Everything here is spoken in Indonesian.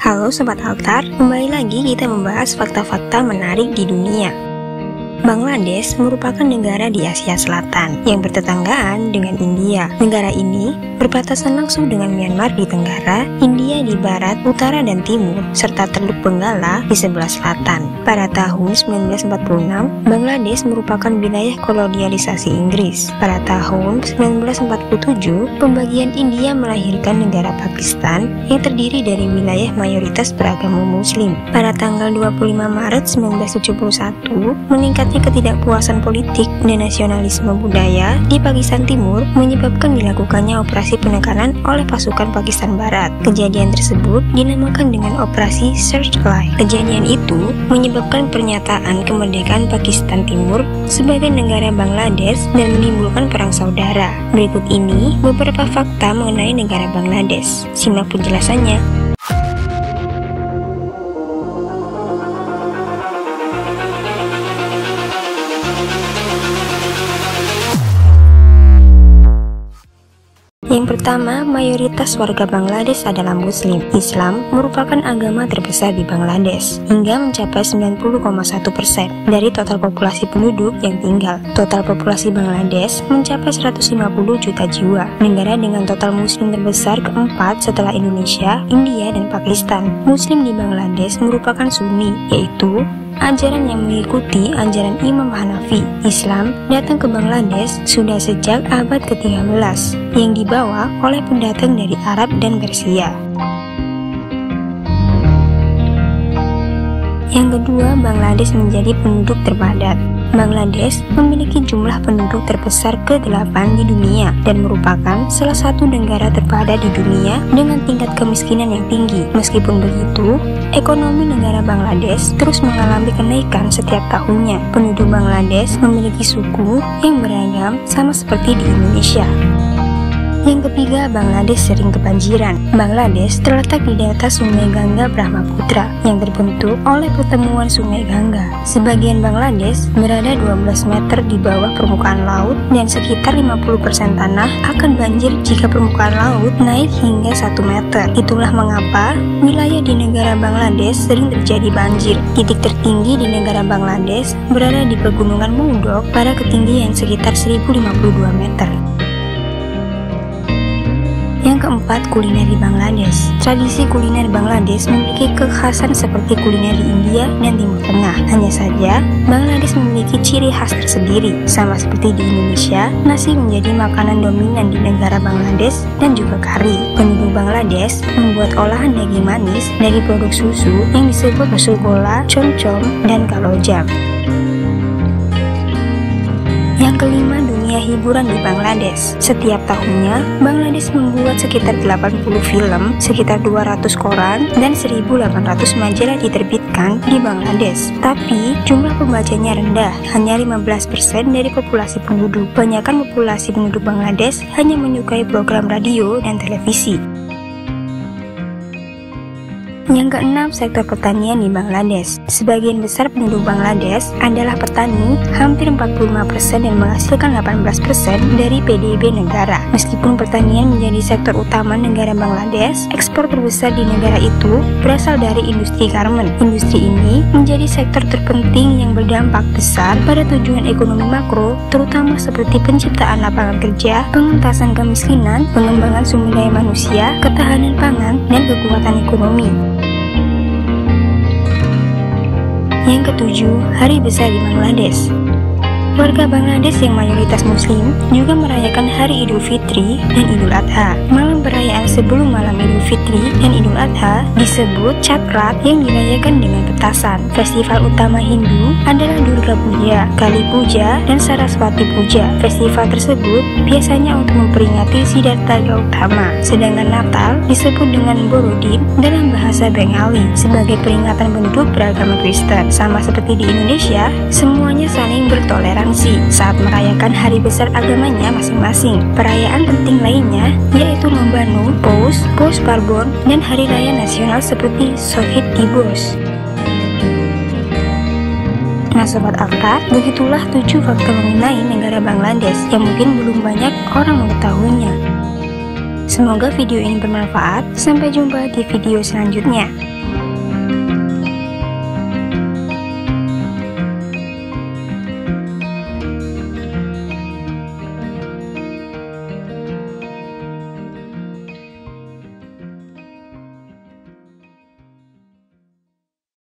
Halo Sobat Altar, kembali lagi kita membahas fakta-fakta menarik di dunia. Bangladesh merupakan negara di Asia Selatan yang bertetanggaan dengan India. Negara ini berbatasan langsung dengan Myanmar di tenggara, India di barat, utara, dan timur, serta Teluk Benggala di sebelah selatan. Pada tahun 1946, Bangladesh merupakan wilayah kolonialisasi Inggris. Pada tahun 1947, pembagian India melahirkan negara Pakistan yang terdiri dari wilayah mayoritas beragama Muslim. Pada tanggal 25 Maret 1971, meningkatnya ketidakpuasan politik dan nasionalisme budaya di Pakistan Timur menyebabkan dilakukannya operasi penekanan oleh pasukan Pakistan Barat. Kejadian tersebut dinamakan dengan Operasi Searchlight. Kejadian itu menyebabkan pernyataan kemerdekaan Pakistan Timur sebagai negara Bangladesh dan menimbulkan perang saudara. Berikut ini beberapa fakta mengenai negara Bangladesh. Simak penjelasannya. Yang pertama, mayoritas warga Bangladesh adalah Muslim. Islam merupakan agama terbesar di Bangladesh, hingga mencapai 90,1% dari total populasi penduduk yang tinggal. Total populasi Bangladesh mencapai 150 juta jiwa. Negara dengan total Muslim terbesar keempat setelah Indonesia, India, dan Pakistan. Muslim di Bangladesh merupakan Sunni, yaitu ajaran yang mengikuti ajaran Imam Hanafi. Islam datang ke Bangladesh sudah sejak abad ke-13 yang dibawa oleh pendatang dari Arab dan Persia. Yang kedua, Bangladesh menjadi penduduk terpadat. Bangladesh memiliki jumlah penduduk terbesar ke-8 di dunia dan merupakan salah satu negara terpadat di dunia dengan tingkat kemiskinan yang tinggi. Meskipun begitu, ekonomi negara Bangladesh terus mengalami kenaikan setiap tahunnya. Penduduk Bangladesh memiliki suku yang beragam sama seperti di Indonesia. Yang ketiga, Bangladesh sering kebanjiran. Bangladesh terletak di delta Sungai Gangga Brahmaputra yang terbentuk oleh pertemuan Sungai Gangga. Sebagian Bangladesh berada 12 meter di bawah permukaan laut dan sekitar 50% tanah akan banjir jika permukaan laut naik hingga 1 meter. Itulah mengapa wilayah di negara Bangladesh sering terjadi banjir. Titik tertinggi di negara Bangladesh berada di Pegunungan Mundok pada ketinggian sekitar 1052 meter. Yang keempat, kuliner di Bangladesh. Tradisi kuliner Bangladesh memiliki kekhasan seperti kuliner di India dan Timur Tengah. Hanya saja, Bangladesh memiliki ciri khas tersendiri. Sama seperti di Indonesia, nasi menjadi makanan dominan di negara Bangladesh dan juga kari. Penduduk Bangladesh membuat olahan daging manis dari produk susu yang disebut rosgolla, chom-chom, dan kalojam. Yang kelima, dunia hiburan di Bangladesh. Setiap tahunnya, Bangladesh membuat sekitar 80 film, sekitar 200 koran, dan 1.800 majalah diterbitkan di Bangladesh. Tapi, jumlah pembacanya rendah, hanya 15% dari populasi penduduk. Kebanyakan populasi penduduk Bangladesh hanya menyukai program radio dan televisi. Yang keenam, sektor pertanian di Bangladesh. Sebagian besar penduduk Bangladesh adalah petani, hampir 45% dan menghasilkan 18% dari PDB negara. Meskipun pertanian menjadi sektor utama negara Bangladesh, ekspor terbesar di negara itu berasal dari industri garmen. Industri ini menjadi sektor terpenting yang berdampak besar pada tujuan ekonomi makro, terutama seperti penciptaan lapangan kerja, pengentasan kemiskinan, pengembangan sumber daya manusia, ketahanan pangan, dan kekuatan ekonomi. Yang ketujuh, hari besar di Bangladesh. Warga Bangladesh yang mayoritas Muslim juga merayakan hari Idul Fitri dan Idul Adha. Malam perayaan sebelum malam Idul Fitri dan Idul Adha disebut Chakrat yang dirayakan dengan petasan. Festival utama Hindu adalah Durga Puja, Kali Puja, dan Saraswati Puja. Festival tersebut biasanya untuk memperingati Siddhartha Gautama. Sedangkan Natal disebut dengan Borodin dalam bahasa Bengali sebagai peringatan penduduk beragama Kristen. Sama seperti di Indonesia, semuanya saling bertoleransi saat merayakan hari besar agamanya masing-masing. Perayaan penting lainnya yaitu Lomba Nuh, Pous Parbon, dan hari raya nasional seperti Shohid Diwos. Nah Sobat Altar, begitulah 7 fakta mengenai negara Bangladesh yang mungkin belum banyak orang mengetahuinya. Semoga video ini bermanfaat. Sampai jumpa di video selanjutnya.